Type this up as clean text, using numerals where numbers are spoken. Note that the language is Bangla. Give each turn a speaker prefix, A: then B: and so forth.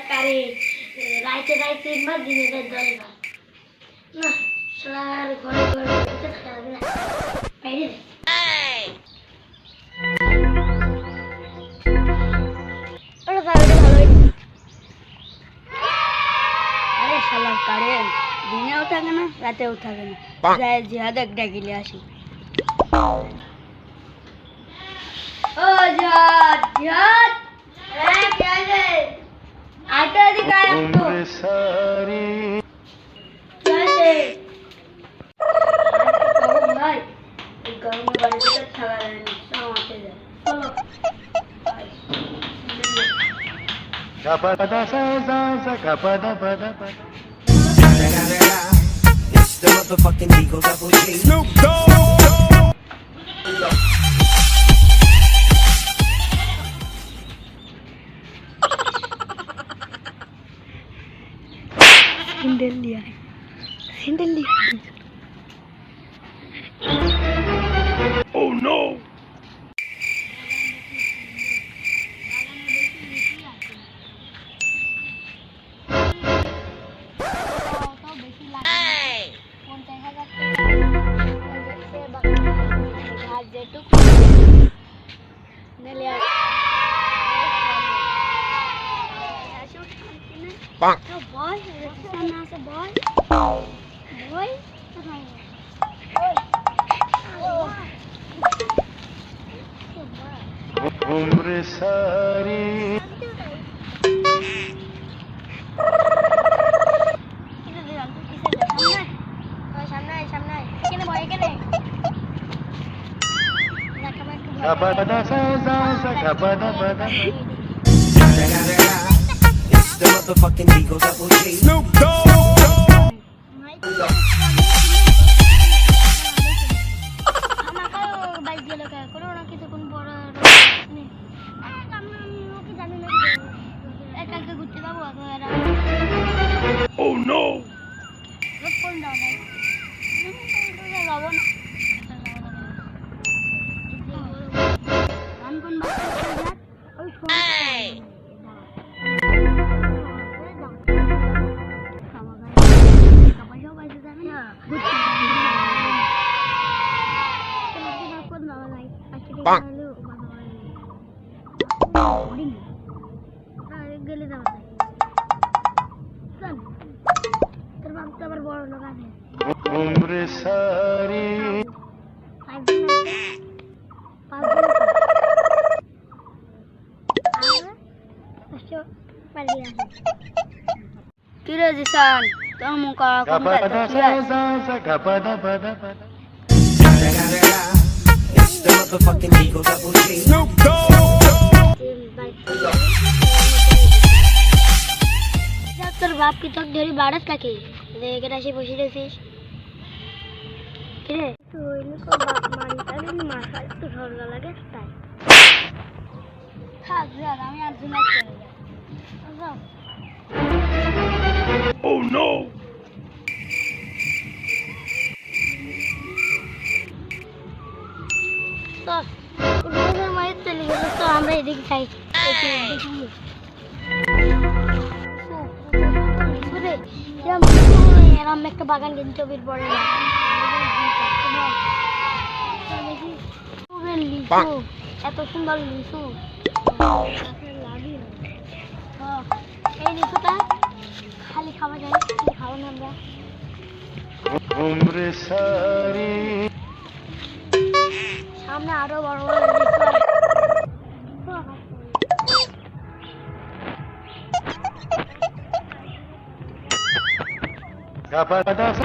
A: কারে রাইতে রাইতে মা দিনে ধরে না না সার ঘরে ঘরে বসে থাকবে না বাইরে ওটা তাহলে ভালোই
B: আরে শালা কারেন্ট দিনেও থাকে না রাতেও থাকে না যাই জিহাদ এক ডাকিলে আসি ও জিহাদ জিহাদ
A: হ্যাঁ কি আছে
B: আইটা দিকে আয় একটু
A: কি আছে
B: ভাই এই গরমে বাড়িতে থাকা যায় না সামাতে যায় চলো
C: It's the motherfucking Eagle Double G. Snoop Dogg.
B: सिंडल लिया है सिंडल लिया
C: Oh no. Bonk.
B: boy sana sa boy boy
C: Umre sari.
A: সামনে সামনে কেন ভয় কেন
C: Gapada sa gapada pada. It's the motherfucking Eagle Double G. Snoop Dogg. Oh no. Bonk.
A: গেলে যাওয়া যায় চল তোর বাপ তো আবার বড় লোক আছে
C: Umre sari.
B: কিরে জিসান তোর মুখ কম
C: Gapada
B: ঠিক আছে
C: sa gapada pada pada. It's the motherfucking Eagle Double G. Snoop Dogg.
A: তোর বাপ কি তোর ধরি বাড়াস কাকে দেখে আসি বসে রেছিস কিরে তুই তোর বাপ মারি তাই মার খাই তো ঝগড়া লাগে তাই থাক যাক আমি আর জুনাই চলে যাই
C: Oh no.
A: তো রোজের মায়ের চলে গেল তো আমরা এদিকে যাই এরম একটা বাগান কিন্তু ছবির পরে লিচু এত সুন্দর লিচু এই লিচুটা খালি খাওয়া যায় খালি খাওয়া না আমরা
C: Umre sari.
A: সামনে আরো বড় বড় লিচু
C: Gapada